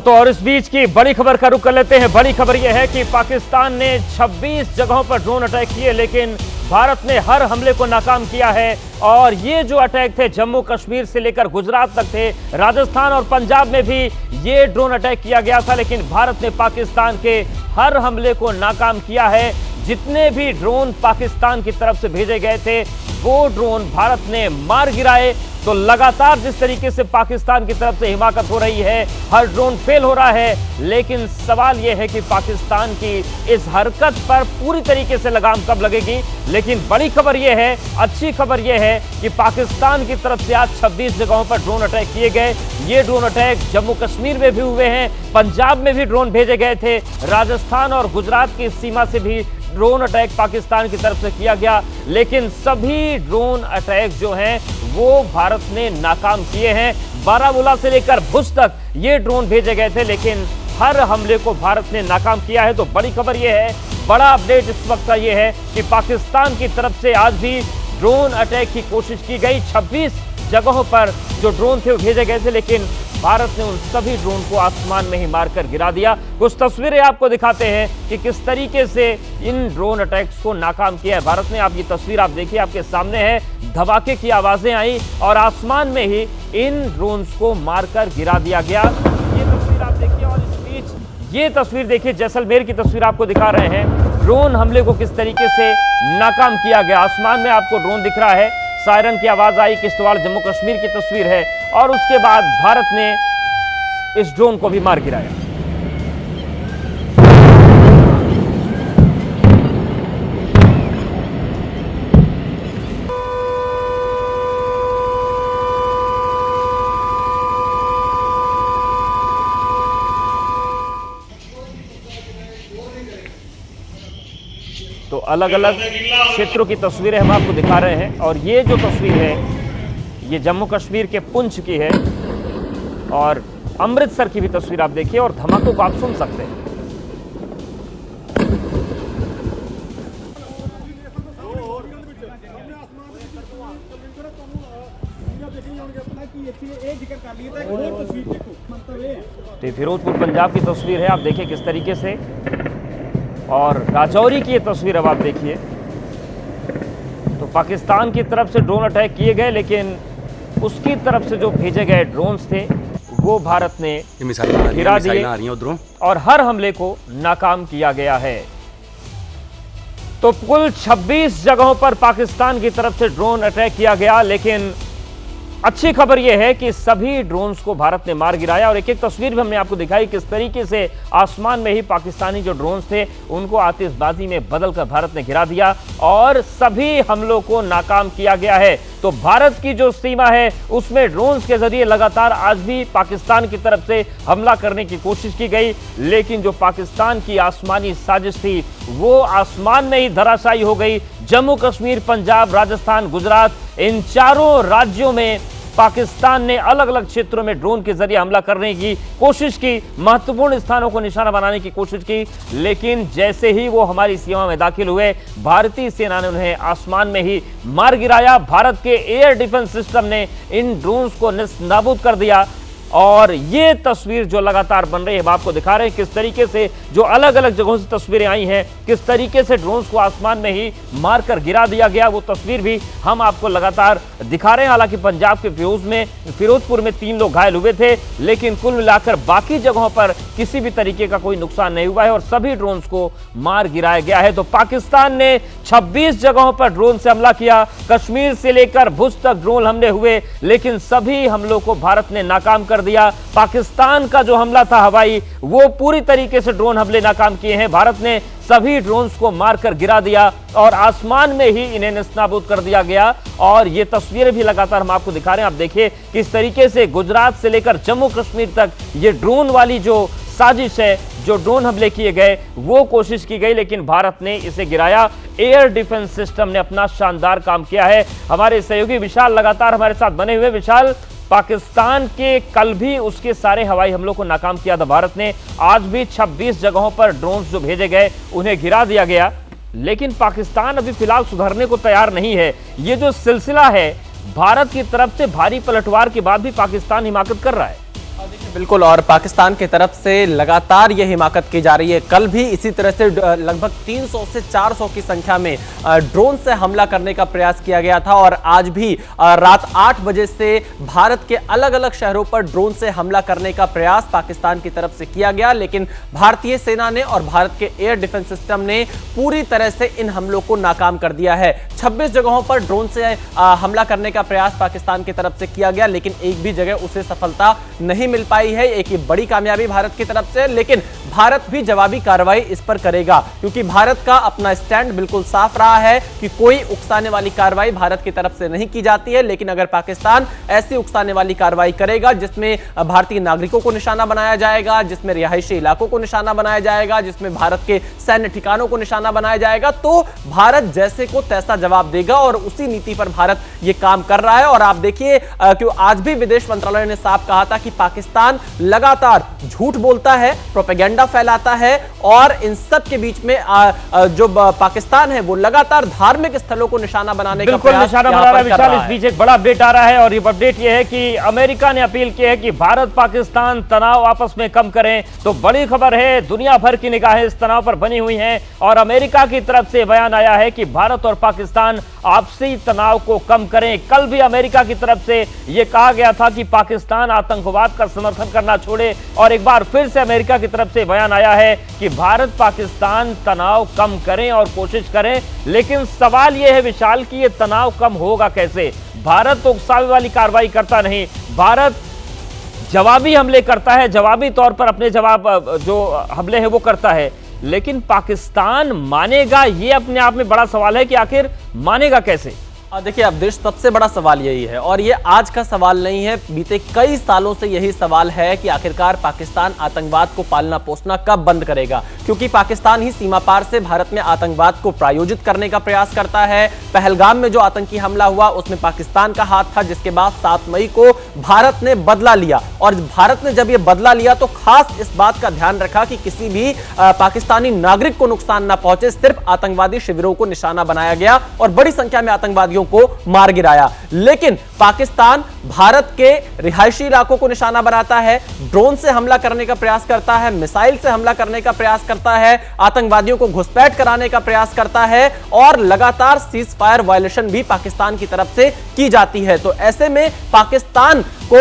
तो और इस बीच की बड़ी खबर का रुख कर लेते हैं। बड़ी खबर यह है कि पाकिस्तान ने 26 जगहों पर ड्रोन अटैक किए, लेकिन भारत ने हर हमले को नाकाम किया है। और ये जो अटैक थे जम्मू कश्मीर से लेकर गुजरात तक थे, राजस्थान और पंजाब में भी ये ड्रोन अटैक किया गया था, लेकिन भारत ने पाकिस्तान के हर हमले को नाकाम किया है। जितने भी ड्रोन पाकिस्तान की तरफ से भेजे गए थे वो ड्रोन भारत ने मार गिराए। तो लगातार जिस तरीके से पाकिस्तान की तरफ से हिमाकत हो रही है, हर ड्रोन फेल हो रहा है, लेकिन सवाल यह है कि पाकिस्तान की इस हरकत पर पूरी तरीके से लगाम कब लगेगी। लेकिन बड़ी खबर यह है, अच्छी खबर यह है कि पाकिस्तान की तरफ से आज 26 जगहों पर ड्रोन अटैक किए गए। ये ड्रोन अटैक जम्मू कश्मीर में भी हुए हैं, पंजाब में भी ड्रोन भेजे गए थे, राजस्थान और गुजरात की सीमा से भी ड्रोन अटैक पाकिस्तान की तरफ से किया गया। लेकिन सभी ड्रोन अटैक जो हैं वो भारत ने नाकाम किए हैं। बारामूला से लेकर भुज तक ये ड्रोन भेजे गए थे, लेकिन हर हमले को भारत ने नाकाम किया है। तो बड़ी खबर यह है, बड़ा अपडेट इस वक्त का यह है कि पाकिस्तान की तरफ से आज भी ड्रोन अटैक की कोशिश की गई। 26 जगहों पर जो ड्रोन थे वो भेजे गए थे, लेकिन भारत ने उन सभी ड्रोन को आसमान में ही मारकर गिरा दिया। कुछ तस्वीरें आपको दिखाते हैं कि किस तरीके से इन ड्रोन अटैक्स को नाकाम किया है भारत ने। आप ये तस्वीर आप देखिए, आपके सामने है, धमाके की आवाजें आई और आसमान में ही इन ड्रोन्स को मारकर गिरा दिया गया। ये तस्वीर आप देखिए और इस बीच ये तस्वीर देखिए, जैसलमेर की तस्वीर आपको दिखा रहे हैं। ड्रोन हमले को किस तरीके से नाकाम किया गया। आसमान में आपको ड्रोन दिख रहा है, सायरन की आवाज आई, किश्तवाड़ जम्मू कश्मीर की तस्वीर है, और उसके बाद भारत ने इस ड्रोन को भी मार गिराया। तो अलग अलग क्षेत्रों की तस्वीरें हम आपको दिखा रहे हैं, और ये जो तस्वीर है ये जम्मू कश्मीर के पुंछ की है, और अमृतसर की भी तस्वीर आप देखिए, और धमाकों को आप सुन सकते हैं। तो फिरोजपुर पंजाब की तस्वीर है, आप देखिए किस तरीके से, और राजौरी की ये तस्वीर अब आप देखिए। तो पाकिस्तान की तरफ से ड्रोन अटैक किए गए, लेकिन उसकी तरफ से जो भेजे गए ड्रोन्स थे वो भारत ने गिरा दिए और हर हमले को नाकाम किया गया है। तो कुल 26 जगहों पर पाकिस्तान की तरफ से ड्रोन अटैक किया गया, लेकिन अच्छी खबर यह है कि सभी ड्रोन्स को भारत ने मार गिराया। और एक एक तस्वीर भी हमने आपको दिखाई किस तरीके से आसमान में ही पाकिस्तानी जो ड्रोन्स थे उनको आतिशबाजी में बदलकर भारत ने गिरा दिया और सभी हमलों को नाकाम किया गया है। तो भारत की जो सीमा है उसमें ड्रोन्स के जरिए लगातार आज भी पाकिस्तान की तरफ से हमला करने की कोशिश की गई, लेकिन जो पाकिस्तान की आसमानी साजिश थी वो आसमान में ही धराशायी हो गई। जम्मू कश्मीर, पंजाब, राजस्थान, गुजरात, इन चारों राज्यों में पाकिस्तान ने अलग अलग क्षेत्रों में ड्रोन के जरिए हमला करने की कोशिश की, महत्वपूर्ण स्थानों को निशाना बनाने की कोशिश की, लेकिन जैसे ही वो हमारी सीमा में दाखिल हुए भारतीय सेना ने उन्हें आसमान में ही मार गिराया। भारत के एयर डिफेंस सिस्टम ने इन ड्रोन्स को नाबूद कर दिया। और ये तस्वीर जो लगातार बन रही है हम आपको दिखा रहे हैं किस तरीके से जो अलग अलग जगहों से तस्वीरें आई हैं, किस तरीके से ड्रोन्स को आसमान में ही मारकर गिरा दिया गया, वो तस्वीर भी हम आपको लगातार दिखा रहे हैं। हालांकि पंजाब के फिरोजपुर में 3 लोग घायल हुए थे, लेकिन कुल मिलाकर बाकी जगहों पर किसी भी तरीके का कोई नुकसान नहीं हुआ है और सभी ड्रोन्स को मार गिराया गया है। तो पाकिस्तान ने 26 जगहों पर ड्रोन से हमला किया, कश्मीर से लेकर भुज तक ड्रोन हमले हुए, लेकिन सभी हमलों को भारत ने नाकाम कर दिया। पाकिस्तान का जो हमला था हवाई, वो पूरी तरीके से ड्रोन हमले नाकाम किए हैं। भारत ने सभी ड्रोन्स को मारकर गिरा दिया और आसमान में ही इन्हें नेस्तनाबूद कर दिया गया। और ये तस्वीरें भी लगातार हम आपको दिखा रहे हैं, आप देखिए किस तरीके से गुजरात से लेकर जम्मू कश्मीर तक ये ड्रोन वाली जो साजिश है, जो ड्रोन हमले किए गए वो कोशिश की गई, लेकिन भारत ने इसे गिराया। एयर डिफेंस सिस्टम ने अपना शानदार काम किया है। हमारे सहयोगी विशाल लगातार हमारे साथ बने हुए। विशाल, पाकिस्तान के कल भी उसके सारे हवाई हमलों को नाकाम किया था भारत ने, आज भी 26 जगहों पर ड्रोन्स जो भेजे गए उन्हें गिरा दिया गया, लेकिन पाकिस्तान अभी फिलहाल सुधरने को तैयार नहीं है। ये जो सिलसिला है भारत की तरफ से भारी पलटवार के बाद भी पाकिस्तान हिमाकत कर रहा है। बिल्कुल, और पाकिस्तान की तरफ से लगातार ये हिमाकत की जा रही है। कल भी इसी तरह से लगभग 300 से 400 की संख्या में ड्रोन से हमला करने का प्रयास किया गया था, और आज भी रात 8 बजे से भारत के अलग अलग शहरों पर ड्रोन से हमला करने का प्रयास पाकिस्तान की तरफ से किया गया, लेकिन भारतीय सेना ने और भारत के एयर डिफेंस सिस्टम ने पूरी तरह से इन हमलों को नाकाम कर दिया है। 26 जगहों पर ड्रोन से हमला करने का प्रयास पाकिस्तान की तरफ से किया गया, लेकिन एक भी जगह उसे सफलता नहीं मिल पाई है। एक ये बड़ी कामयाबी भारत की तरफ से, लेकिन भारत भी जवाबी कार्रवाई इस पर करेगा, क्योंकि भारत का अपना स्टैंड बिल्कुल साफ रहा है कि कोई उकसाने वाली कार्रवाई भारत की तरफ से नहीं की जाती है। लेकिन अगर पाकिस्तान ऐसी उकसाने वाली कार्रवाई करेगा जिसमें भारतीय नागरिकों को निशाना बनाया जाएगा, जिसमें रिहायशी इलाकों को निशाना बनाया जाएगा, जिसमें भारत के सैन्य ठिकानों को निशाना बनाया जाएगा, तो भारत जैसे को तैसा जवाब देगा, और उसी नीति पर भारत ये काम कर रहा है। और आप देखिए कि आज भी विदेश मंत्रालय ने साफ कहा था कि पाकिस्तान लगातार झूठ बोलता है, प्रोपेगेंडा फैलाता है, और इन सब के बीच में जो पाकिस्तान है वो लगातार धार्मिक स्थलों को निशाना बनाने का प्रयास निशाना बना रहा है। विशाल, इस बीच एक बड़ा अपडेट आ रहा है, और ये अपडेट ये है कि अमेरिका ने अपील की है कि भारत पाकिस्तान तनाव आपस में कम करें। तो बड़ी खबर है, दुनिया भर की निगाहें इस तनाव पर बनी हुई हैं, और अमेरिका की तरफ से बयान आया है कि भारत और पाकिस्तान आपसी तनाव को कम करें। कल भी अमेरिका की तरफ से यह कहा गया था कि पाकिस्तान आतंकवाद का समर्थन करना छोड़े, और एक बार फिर से अमेरिका की तरफ से बयान आया है कि भारत पाकिस्तान तनाव कम करें और कोशिश करें। लेकिन सवाल यह है विशाल कि यह तनाव कम होगा कैसे? भारत तो उकसावे वाली कार्रवाई करता नहीं, भारत जवाबी हमले करता है, जवाबी तौर पर अपने जवाब जो हमले हैं वो करता है, लेकिन पाकिस्तान मानेगा? ये अपने आप में बड़ा सवाल है कि आखिर मानेगा कैसे? देखिए, अब देश सबसे बड़ा सवाल यही है, और ये आज का सवाल नहीं है, बीते कई सालों से यही सवाल है कि आखिरकार पाकिस्तान आतंकवाद को पालना पोसना कब बंद करेगा, क्योंकि पाकिस्तान ही सीमा पार से भारत में आतंकवाद को प्रायोजित करने का प्रयास करता है। पहलगाम में जो आतंकी हमला हुआ उसमें पाकिस्तान का हाथ था, जिसके बाद 7 मई को भारत ने बदला लिया, और भारत ने जब ये बदला लिया तो खास इस बात का ध्यान रखा कि किसी भी पाकिस्तानी नागरिक को नुकसान ना पहुंचे, सिर्फ आतंकवादी शिविरों को निशाना बनाया गया और बड़ी संख्या में आतंकवादियों को मार गिराया। लेकिन पाकिस्तान भारत के रिहायशी इलाकों को निशाना बनाता है, ड्रोन से हमला करने का प्रयास करता है, मिसाइल से हमला करने का प्रयास करता है, आतंकवादियों को घुसपैठ कराने का प्रयास करता है, और लगातार सीज फायर वायलेशन भी पाकिस्तान की तरफ से की जाती है। तो ऐसे में पाकिस्तान को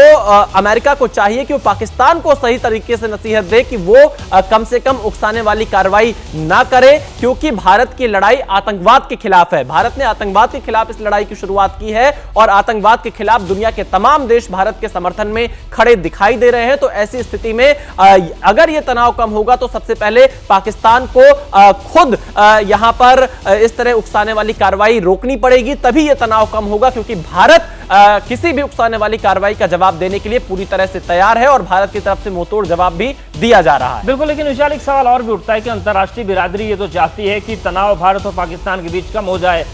अमेरिका को चाहिए कि वो पाकिस्तान को सही तरीके से नसीहत दे कि वो कम से कम उकसाने वाली कार्रवाई ना करे, क्योंकि भारत की लड़ाई आतंकवाद के खिलाफ है। भारत ने आतंकवाद के खिलाफ इस लड़ाई की शुरुआत की है, और आतंकवाद के खिलाफ दुनिया के तमाम देश भारत के समर्थन में खड़े दिखाई दे रहे हैं। तो ऐसी स्थिति में अगर यह तनाव कम होगा तो सबसे पहले पाकिस्तान को खुद यहां पर इस तरह उकसाने वाली कार्रवाई रोकनी पड़ेगी, तभी यह तनाव कम होगा, क्योंकि भारत किसी भी उकसाने वाली कार्रवाई का जवाब देने के लिए पूरी तरह से तैयार है, और भारत की तरफ से मुंहतोड़ जवाब भी दिया जा रहा है। बिल्कुल, लेकिन विशाल एक सवाल और भी उठता है कि अंतर्राष्ट्रीय बिरादरी ये तो चाहती है कि तनाव भारत और पाकिस्तान के बीच कम हो जाए।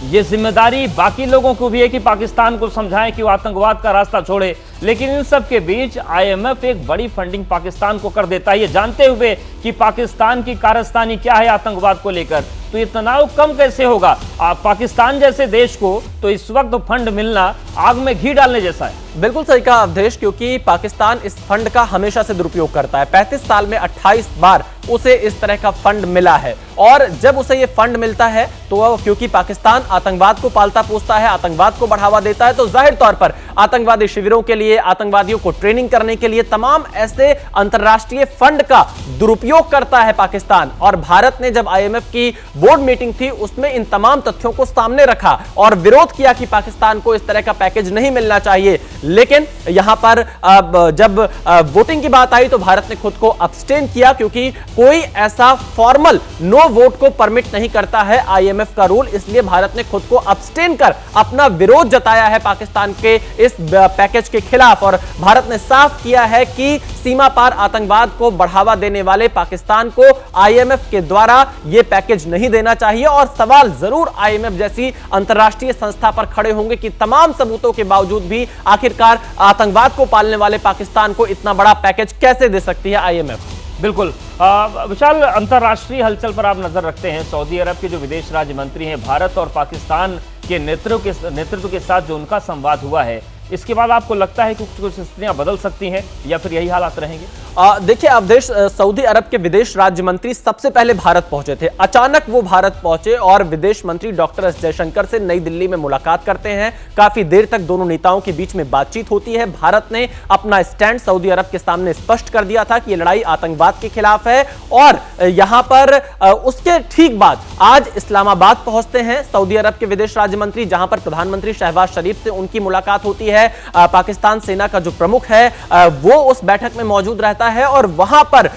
ये जिम्मेदारी बाकी लोगों को भी है कि पाकिस्तान को समझाएं कि वो आतंकवाद का रास्ता छोड़े, लेकिन इन सब के बीच आईएमएफ एक बड़ी फंडिंग पाकिस्तान को कर देता है, ये जानते हुए कि पाकिस्तान की कारस्तानी क्या है आतंकवाद को लेकर। तो ये तनाव कम कैसे होगा? पाकिस्तान जैसे देश को तो इस वक्त फंड मिलना आग में घी डालने जैसा है। बिल्कुल सही कहा अवधेश, क्योंकि पाकिस्तान इस फंड का हमेशा से दुरुपयोग करता है। 35 साल में 28 बार उसे इस तरह का फंड मिला है, और जब उसे ये फंड मिलता है तो क्योंकि पाकिस्तान आतंकवाद को पालता पोसता है, आतंकवाद को बढ़ावा देता है, तो जाहिर तौर पर आतंकवादी शिविरों के लिए, आतंकवादियों को ट्रेनिंग करने के लिए तमाम ऐसे अंतर्राष्ट्रीय फंड का दुरुपयोग करता है पाकिस्तान। और भारत ने जब आईएमएफ की बोर्ड मीटिंग थी उसमें इन तमाम तथ्यों को सामने रखा और विरोध किया कि पाकिस्तान को इस तरह का पैकेज नहीं मिलना चाहिए। लेकिन यहां पर जब वोटिंग की बात आई तो भारत ने खुद को अब्सटेन किया, क्योंकि कोई ऐसा फॉर्मल नो वोट को परमिट नहीं करता है आईएमएफ का रूल, इसलिए भारत ने खुद को अब्सटेन कर अपना विरोध जताया है पाकिस्तान के इस पैकेज के खिलाफ। और भारत ने साफ किया है कि सीमा पार आतंकवाद को बढ़ावा देने वाले पाकिस्तान को आईएमएफ के द्वारा यह पैकेज नहीं देना चाहिए। और सवाल जरूर आईएमएफ जैसी अंतर्राष्ट्रीय संस्था पर खड़े होंगे कि तमाम सबूतों के बावजूद भी आखिरकार आतंकवाद को पालने वाले पाकिस्तान को इतना बड़ा पैकेज कैसे दे सकती है आईएमएफ। बिल्कुल विशाल, अंतर्राष्ट्रीय हलचल पर आप नजर रखते हैं। सऊदी अरब के जो विदेश राज्य मंत्री हैं, भारत और पाकिस्तान के नेतृत्व के साथ जो उनका संवाद हुआ है, इसके बाद आपको लगता है कि कुछ स्थितियां बदल सकती हैं या फिर यही हालात रहेंगे? देखिए अवधेश, सऊदी अरब के विदेश राज्य मंत्री सबसे पहले भारत पहुंचे थे। अचानक वो भारत पहुंचे और विदेश मंत्री डॉक्टर एस जयशंकर से नई दिल्ली में मुलाकात करते हैं। काफी देर तक दोनों नेताओं के बीच में बातचीत होती है। भारत ने अपना स्टैंड सऊदी अरब के सामने स्पष्ट कर दिया था कि ये लड़ाई आतंकवाद के खिलाफ है। और यहां पर उसके ठीक बाद आज इस्लामाबाद पहुंचते हैं सऊदी अरब के विदेश राज्य मंत्री, जहां पर प्रधानमंत्री शहबाज शरीफ से उनकी मुलाकात होती है। पाकिस्तान सेना का जो प्रमुख है वो उस बैठक में मौजूद रहता है और वहां पर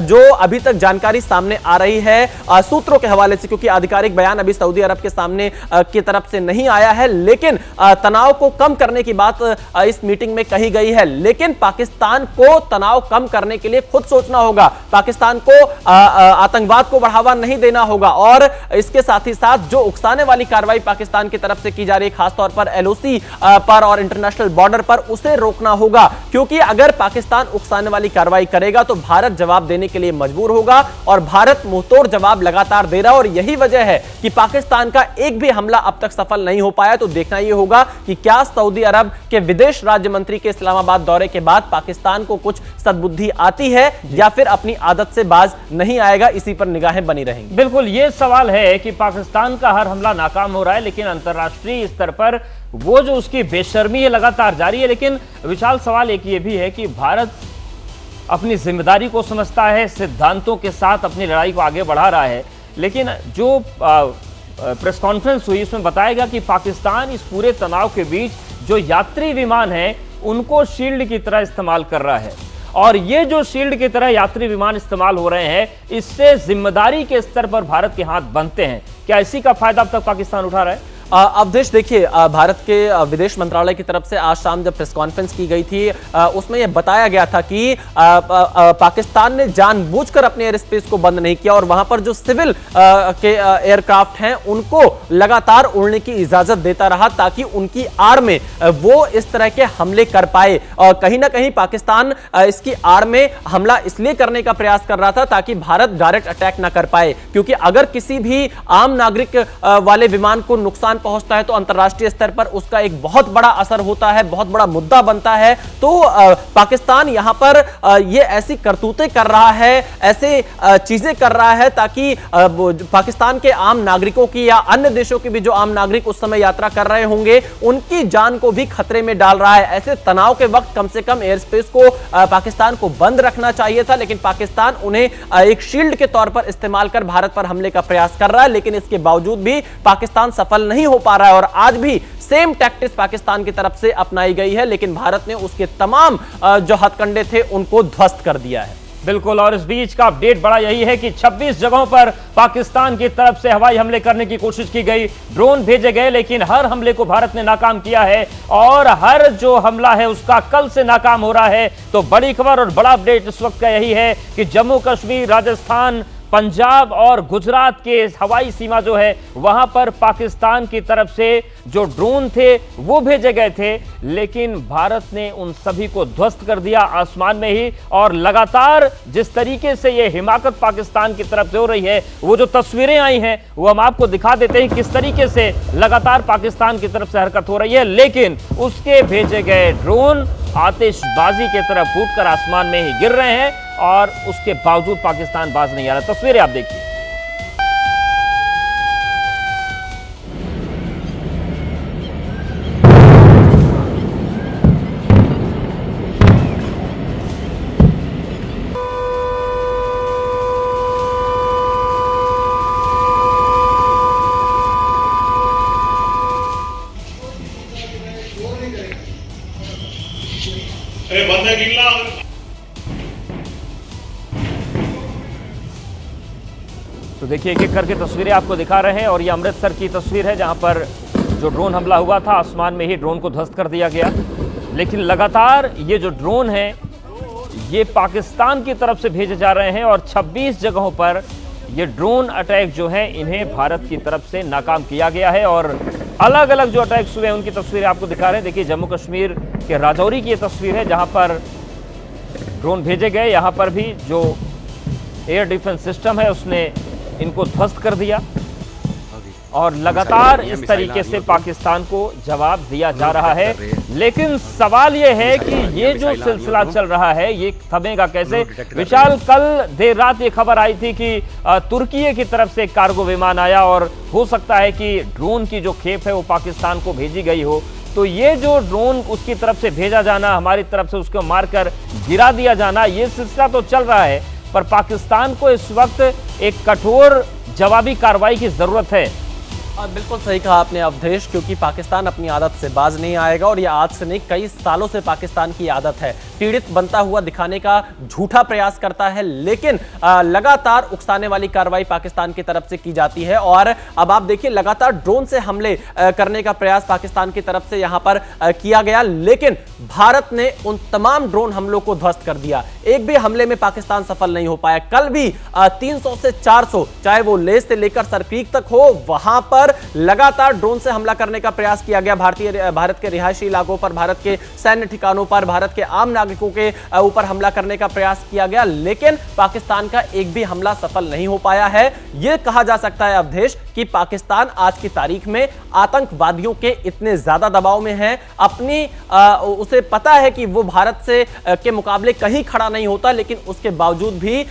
जो अभी तक जानकारी सामने आ रही है सूत्रों के हवाले से, क्योंकि आधिकारिक बयान अभी सऊदी अरब के सामने की तरफ से नहीं आया है, लेकिन तनाव को कम करने की बात इस मीटिंग में कही गई है। लेकिन पाकिस्तान को तनाव कम करने के लिए खुद सोचना होगा, पाकिस्तान को आतंकवाद को बढ़ावा नहीं देना होगा और इसके साथ ही साथ जो उकसाने वाली कार्रवाई पाकिस्तान की तरफ से की जा रही है, खासतौर पर एलओसी पर और इंटरनेशनल बॉर्डर पर, उसे रोकना होगा। क्योंकि अगर पाकिस्तान उकसाने वाली कार्रवाई करेगा तो भारत जवाब देने के लिए मजबूर होगा और भारत मुंहतोड़ जवाब लगातार दे रहा है। और यही वजह है कि पाकिस्तान का एक भी हमला अब तक सफल नहीं हो पाया। तो देखना यह होगा कि क्या सऊदी अरब के विदेश राज्य मंत्री के इस्लामाबाद दौरे के बाद पाकिस्तान को कुछ सद्बुद्धि आती है या फिर अपनी आदत से बाज नहीं आएगा। इसी पर निगाहें बनी रहेंगी। बिल्कुल, यह सवाल है कि पाकिस्तान का हर हमला नाकाम हो रहा है, लेकिन अंतर्राष्ट्रीय स्तर पर वो जो उसकी बेशर्मी है लगातार जारी है। लेकिन विशाल सवाल एक ये भी है कि भारत अपनी जिम्मेदारी को समझता है, सिद्धांतों के साथ अपनी लड़ाई को आगे बढ़ा रहा है। लेकिन जो प्रेस कॉन्फ्रेंस हुई उसमें बताया गया कि पाकिस्तान इस पूरे तनाव के बीच जो यात्री विमान हैं उनको शील्ड की तरह इस्तेमाल कर रहा है। और ये जो शील्ड की तरह यात्री विमान इस्तेमाल हो रहे हैं, इससे जिम्मेदारी के स्तर पर भारत के हाथ बनते हैं। क्या इसी का फायदा अब तक पाकिस्तान उठा रहा है? अवधेश, देखिए भारत के विदेश मंत्रालय की तरफ से आज शाम जब प्रेस कॉन्फ्रेंस की गई थी उसमें यह बताया गया था कि पाकिस्तान ने जानबूझकर अपने एयर स्पेस को बंद नहीं किया और वहां पर जो सिविल के एयरक्राफ्ट हैं उनको लगातार उड़ने की इजाजत देता रहा ताकि उनकी आड़ में वो इस तरह के हमले कर पाए। और कहीं ना कहीं पाकिस्तान इसकी आड़ में हमला इसलिए करने का प्रयास कर रहा था ताकि भारत डायरेक्ट अटैक ना कर पाए, क्योंकि अगर किसी भी आम नागरिक वाले विमान को नुकसान पहुंचता है तो अंतरराष्ट्रीय स्तर पर उसका एक बहुत बड़ा असर होता है, बहुत बड़ा मुद्दा बनता है। तो पाकिस्तान यहां पर ये ऐसी करतूतें कर रहा है, ऐसे चीजें कर रहा है ताकि पाकिस्तान के आम नागरिकों की या अन्य देशों के भी जो आम नागरिक उस समय यात्रा कर रहे होंगे उनकी जान को भी खतरे में डाल रहा है। ऐसे तनाव के वक्त कम से कम एयर स्पेस को पाकिस्तान को बंद रखना चाहिए था, लेकिन पाकिस्तान उन्हें एक शील्ड के तौर पर इस्तेमाल कर भारत पर हमले का प्रयास कर रहा है। लेकिन इसके बावजूद भी पाकिस्तान सफल नहीं हो पा रहा है और आज भी सेम टैक्टिक्स पाकिस्तान की तरफ से अपनाई गई है, लेकिन भारत ने उसके तमाम जो हथकंडे थे उनको ध्वस्त कर दिया है। बिल्कुल, और इस बीच का अपडेट बड़ा यही है कि 26 जगहों पर पाकिस्तान की तरफ से हवाई हमले करने की कोशिश की गई, ड्रोन भेजे गए, लेकिन हर हमले को भारत ने नाकाम किया है और हर जो हमला है उसका कल से नाकाम हो रहा है। तो बड़ी खबर और बड़ा अपडेट इस वक्त का यही है कि जम्मू कश्मीर, राजस्थान, पंजाब और गुजरात के हवाई सीमा जो है वहां पर पाकिस्तान की तरफ से जो ड्रोन थे वो भेजे गए थे, लेकिन भारत ने उन सभी को ध्वस्त कर दिया आसमान में ही। और लगातार जिस तरीके से ये हिमाकत पाकिस्तान की तरफ से हो रही है, वो जो तस्वीरें आई हैं वो हम आपको दिखा देते हैं किस तरीके से लगातार पाकिस्तान की तरफ से हरकत हो रही है। लेकिन उसके भेजे गए ड्रोन आतिशबाजी की तरह फूटकर आसमान में ही गिर रहे हैं और उसके बावजूद पाकिस्तान बाज नहीं आ रहा। तस्वीरें आप देखिए। तो देखिए एक एक करके तस्वीरें आपको दिखा रहे हैं और ये अमृतसर की तस्वीर है जहां पर जो ड्रोन हमला हुआ था आसमान में ही ड्रोन को ध्वस्त कर दिया गया। लेकिन लगातार ये जो ड्रोन है ये पाकिस्तान की तरफ से भेजे जा रहे हैं और 26 जगहों पर ये ड्रोन अटैक जो है इन्हें भारत की तरफ से नाकाम किया गया है। और अलग अलग जो अटैक्स हुए हैं उनकी तस्वीरें आपको दिखा रहे हैं। देखिए जम्मू कश्मीर के राजौरी की ये तस्वीर है जहां पर ड्रोन भेजे गए, यहाँ पर भी जो एयर डिफेंस सिस्टम है उसने इनको ध्वस्त कर दिया। और लगातार इस तरीके से पाकिस्तान को जवाब दिया जा रहा है। लेकिन सवाल यह है कि ये जो सिलसिला चल रहा है ये थमेगा कैसे। विशाल, कल देर रात ये खबर आई थी कि तुर्की की तरफ से कार्गो विमान आया और हो सकता है कि ड्रोन की जो खेप है वो पाकिस्तान को भेजी गई हो। तो ये जो ड्रोन उसकी तरफ से भेजा जाना, हमारी तरफ से उसको मारकर गिरा दिया जाना, ये सिलसिला तो चल रहा है, पर पाकिस्तान को इस वक्त एक कठोर जवाबी कार्रवाई की जरूरत है। बिल्कुल सही कहा आपने अवधेश, क्योंकि पाकिस्तान अपनी आदत से बाज नहीं आएगा और ये आज से नहीं कई सालों से पाकिस्तान की आदत है पीड़ित बनता हुआ दिखाने का झूठा प्रयास करता है, लेकिन लगातार उकसाने वाली कार्रवाई पाकिस्तान की तरफ से की जाती है। और अब आप देखिए लगातार ड्रोन से हमले करने का प्रयास पाकिस्तान की तरफ से यहां पर किया गया, लेकिन भारत ने उन तमाम ड्रोन हमलों को ध्वस्त कर दिया। एक भी हमले में पाकिस्तान सफल नहीं हो पाया। कल भी 300 से 400, चाहे वो लेह से लेकर सरक्रीक तक हो, वहां पर लगातार ड्रोन से हमला करने का प्रयास किया गया। भारत के रिहायशी इलाकों पर, भारत के सैन्य ठिकानों पर, भारत के आम नागरिकों के ऊपर हमला करने का प्रयास किया गया, लेकिन पाकिस्तान का एक भी हमला सफल नहीं हो पाया है। यह कहा जा सकता है अवधेश कि पाकिस्तान आज की तारीख में आतंकवादियों के इतने ज्यादा दबाव में है, अपनी उसे पता है कि वो भारत से के मुकाबले कहीं खड़ा नहीं होता, लेकिन उसके बावजूद भी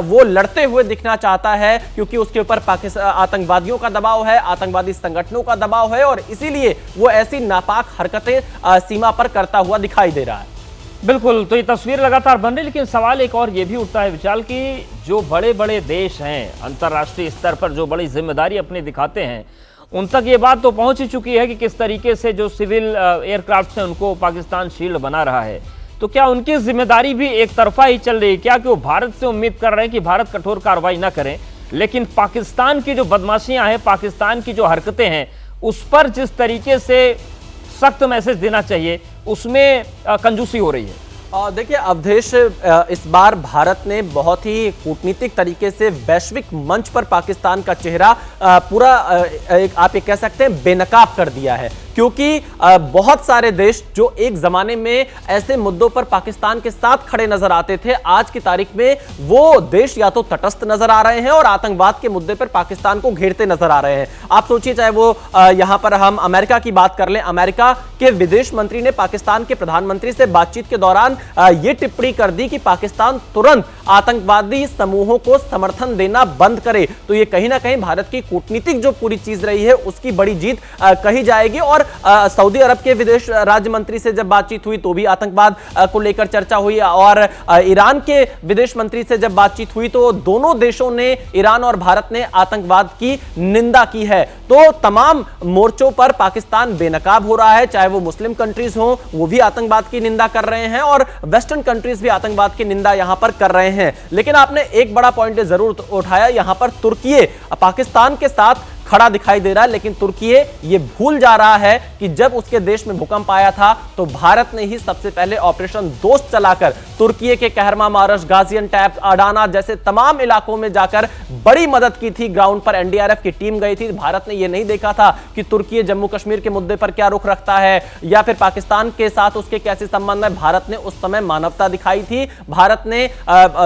वो लड़ते हुए दिखना चाहता है, क्योंकि उसके ऊपर आतंकवादियों का दबाव है, आतंकवादी संगठनों का दबाव है, और इसीलिए वो ऐसी नापाक हरकतें सीमा पर करता हुआ दिखाई दे रहा है। बिल्कुल, तो ये तस्वीर लगातार बन रही, लेकिन सवाल एक और ये भी उठता है विशाल कि जो बड़े बड़े देश हैं अंतर्राष्ट्रीय स्तर पर जो बड़ी जिम्मेदारी अपनी दिखाते हैं, उन तक ये बात तो पहुंच ही चुकी है कि किस तरीके से जो सिविल एयरक्राफ्ट हैं उनको पाकिस्तान शील्ड बना रहा है। तो क्या उनकी जिम्मेदारी भी एक तरफा ही चल रही है क्या, कि वो भारत से उम्मीद कर रहे हैं कि भारत कठोर कार्रवाई ना करें, लेकिन पाकिस्तान की जो बदमाशियां हैं, पाकिस्तान की जो हरकतें हैं, उस पर जिस तरीके से सख्त मैसेज देना चाहिए उसमें कंजूसी हो रही है। देखिए अवधेश, इस बार भारत ने बहुत ही कूटनीतिक तरीके से वैश्विक मंच पर पाकिस्तान का चेहरा पूरा आप ये कह सकते हैं बेनकाब कर दिया है, क्योंकि बहुत सारे देश जो एक जमाने में ऐसे मुद्दों पर पाकिस्तान के साथ खड़े नजर आते थे, आज की तारीख में वो देश या तो तटस्थ नजर आ रहे हैं और आतंकवाद के मुद्दे पर पाकिस्तान को घेरते नजर आ रहे हैं। आप सोचिए, चाहे वो यहां पर हम अमेरिका की बात कर लें, अमेरिका के विदेश मंत्री ने पाकिस्तान के प्रधानमंत्री से बातचीत के दौरान ये टिप्पणी कर दी कि पाकिस्तान तुरंत आतंकवादी समूहों को समर्थन देना बंद करे। तो ये कहीं ना कहीं भारत की कूटनीतिक जो पूरी चीज रही है उसकी बड़ी जीत कही जाएगी। और सऊदी अरब के विदेश राज्य मंत्री से जब बातचीत हुई तो भी आतंकवाद को लेकर चर्चा हुई, और ईरान के विदेश मंत्री से जब बातचीत हुई तो दोनों देशों ने, ईरान और भारत ने, आतंकवाद की निंदा की है। तो तमाम मोर्चों पर पाकिस्तान बेनकाब हो रहा है, चाहे वो मुस्लिम कंट्रीज हो वो भी आतंकवाद की निंदा कर रहे हैं और वेस्टर्न कंट्रीज भी आतंकवाद की निंदा यहां पर कर रहे हैं। लेकिन आपने एक बड़ा पॉइंट जरूर उठाया, यहां पर तुर्की पाकिस्तान के साथ खड़ा दिखाई दे रहा है, लेकिन तुर्की ये भूल जा रहा है कि जब उसके देश में भूकंप आया था तो भारत ने ही सबसे पहले ऑपरेशन दोस्त चलाकर तुर्की के कहरमा मारश, गाजियान्टेप, अडाना जैसे तमाम इलाकों में जाकर बड़ी मदद की थी। ग्राउंड पर एनडीआरएफ की टीम गई थी। भारत ने यह नहीं देखा था कि तुर्की जम्मू कश्मीर के मुद्दे पर क्या रुख रखता है या फिर पाकिस्तान के साथ उसके कैसे संबंध है। भारत ने उस समय मानवता दिखाई थी, भारत ने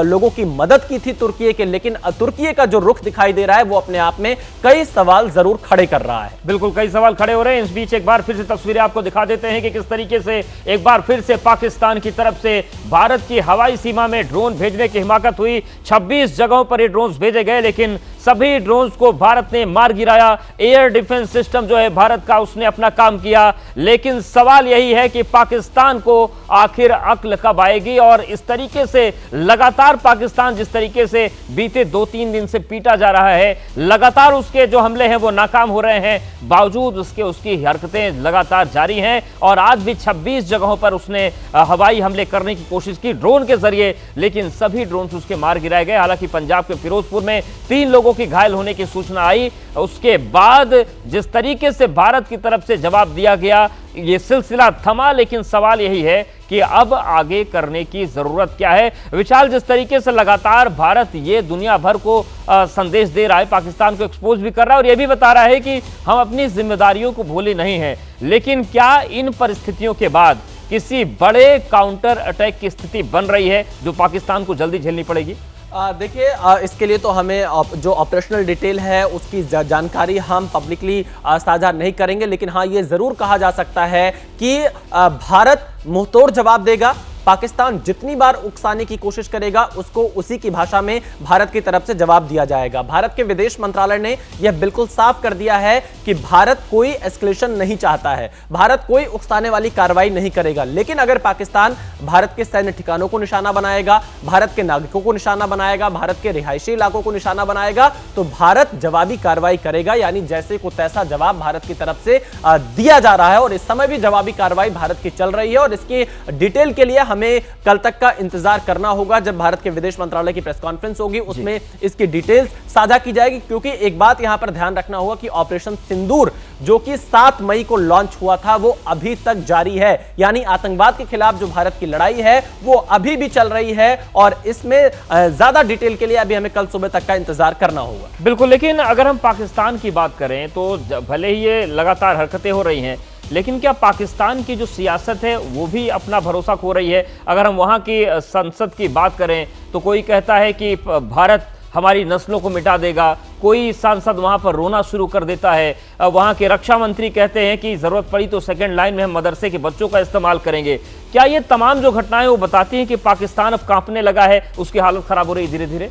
लोगों की मदद की थी तुर्की के, लेकिन तुर्की का जो रुख दिखाई दे रहा है वो अपने आप में कई सवाल जरूर खड़े कर रहा है। बिल्कुल, कई सवाल खड़े हो रहे हैं। इस बीच एक बार फिर से तस्वीरें आपको दिखा देते हैं कि किस तरीके से एक बार फिर से पाकिस्तान की तरफ से भारत की हवाई सीमा में ड्रोन भेजने की हिमाकत हुई। 26 जगहों पर ये ड्रोन भेजे गए, लेकिन सभी ड्रोन्स को भारत ने मार गिराया। एयर डिफेंस सिस्टम जो है भारत का, उसने अपना काम किया। लेकिन सवाल यही है कि पाकिस्तान को आखिर अक्ल कब आएगी, और इस तरीके से लगातार पाकिस्तान जिस तरीके से बीते 2-3 दिन से पीटा जा रहा है, लगातार उसके जो हमले हैं वो नाकाम हो रहे हैं, बावजूद उसके उसकी हरकतें लगातार जारी हैं। और आज भी 26 जगहों पर उसने हवाई हमले करने की कोशिश की ड्रोन के जरिए, लेकिन सभी ड्रोन उसके मार गिराए गए। हालांकि पंजाब के फिरोजपुर में 3 लोगों की घायल होने की सूचना आई। उसके बाद जिस तरीके से भारत की तरफ से जवाब दिया गया, यह सिलसिला थमा। लेकिन सवाल यही है कि अब आगे करने की जरूरत क्या है। विशाल, जिस तरीके से लगातार भारत ये दुनिया भर को संदेश दे रहा है, पाकिस्तान को एक्सपोज भी कर रहा है और यह भी बता रहा है कि हम अपनी जिम्मेदारियों को भूले नहीं हैं, लेकिन क्या इन परिस्थितियों के बाद किसी बड़े काउंटर अटैक की स्थिति बन रही है जो पाकिस्तान को जल्दी झेलनी पड़ेगी? देखिए, इसके लिए तो हमें जो ऑपरेशनल डिटेल है उसकी जानकारी हम पब्लिकली साझा नहीं करेंगे, लेकिन हाँ ये जरूर कहा जा सकता है कि भारत मुंहतोड़ जवाब देगा। पाकिस्तान जितनी बार उकसाने की कोशिश करेगा उसको उसी की भाषा में भारत की तरफ से जवाब दिया जाएगा। भारत के विदेश मंत्रालय ने यह बिल्कुल साफ कर दिया है कि भारत कोई एस्केलेशन नहीं चाहता है, भारत कोई उकसाने वाली कार्रवाई नहीं करेगा। लेकिन अगर पाकिस्तान भारत के सैन्य ठिकानों को निशाना बनाएगा, भारत के नागरिकों को निशाना बनाएगा, भारत के रिहायशी इलाकों को निशाना बनाएगा, तो भारत जवाबी कार्रवाई करेगा। यानी जैसे को तैसा जवाब भारत की तरफ से दिया जा रहा है और इस समय भी जवाबी कार्रवाई भारत की चल रही है। और इसकी डिटेल के लिए हमें कल तक का इंतजार करना होगा, जब भारत के विदेश मंत्रालय की प्रेस कॉन्फ्रेंस होगी उसमें इसकी डिटेल्स साझा की जाएगी। क्योंकि एक बात यहां पर ध्यान रखना होगा कि ऑपरेशन सिंदूर जो कि 7 मई को लॉन्च हुआ था वो अभी तक जारी है। यानी आतंकवाद के खिलाफ जो भारत की लड़ाई है वो अभी भी चल रही है और इसमें ज्यादा डिटेल के लिए अभी हमें कल सुबह तक का इंतजार करना होगा। बिल्कुल, लेकिन अगर हम पाकिस्तान की बात करें तो भले ही ये लगातार हरकतें हो रही हैं, लेकिन क्या पाकिस्तान की जो सियासत है वो भी अपना भरोसा खो रही है? अगर हम वहाँ की संसद की बात करें तो कोई कहता है कि भारत हमारी नस्लों को मिटा देगा, कोई सांसद वहाँ पर रोना शुरू कर देता है, वहाँ के रक्षा मंत्री कहते हैं कि ज़रूरत पड़ी तो सेकंड लाइन में हम मदरसे के बच्चों का इस्तेमाल करेंगे। क्या ये तमाम जो घटनाएं वो बताती हैं कि पाकिस्तान अब कांपने लगा है, उसकी हालत ख़राब हो रही है धीरे धीरे?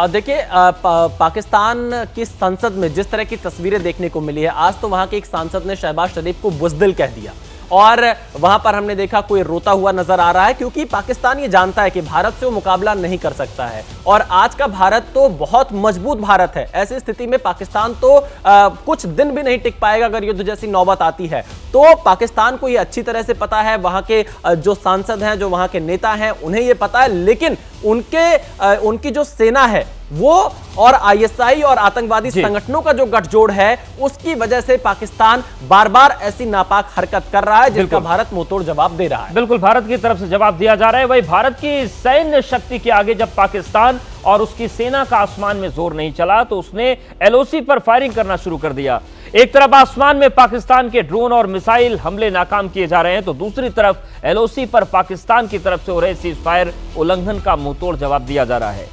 देखिए, पाकिस्तान की संसद में जिस तरह की तस्वीरें देखने को मिली है, आज तो वहां के एक सांसद ने शहबाज शरीफ को बुज़दिल कह दिया और वहां पर हमने देखा कोई रोता हुआ नजर आ रहा है, क्योंकि पाकिस्तान ये जानता है कि भारत से वो मुकाबला नहीं कर सकता है। और आज का भारत तो बहुत मजबूत भारत है। ऐसी स्थिति में पाकिस्तान तो कुछ दिन भी नहीं टिक पाएगा अगर युद्ध जैसी नौबत आती है। तो पाकिस्तान को ये अच्छी तरह से पता है, वहां के जो सांसद हैं, जो वहां के नेता हैं, उन्हें ये पता है। लेकिन उनकी जो सेना है वो और आईएसआई और आतंकवादी संगठनों का जो गठजोड़ है उसकी वजह से पाकिस्तान बार बार ऐसी नापाक हरकत कर रहा है, जिसका भारत मुंहतोड़ जवाब दे रहा है। बिल्कुल, भारत की तरफ से जवाब दिया जा रहा है। वही भारत की सैन्य शक्ति के आगे जब पाकिस्तान और उसकी सेना का आसमान में जोर नहीं चला तो उसने एलओसी पर फायरिंग करना शुरू कर दिया। एक तरफ आसमान में पाकिस्तान के ड्रोन और मिसाइल हमले नाकाम किए जा रहे हैं, तो दूसरी तरफ एलओसी पर पाकिस्तान की तरफ से हो रहे सीज फायर उल्लंघन का मुंहतोड़ जवाब दिया जा रहा है।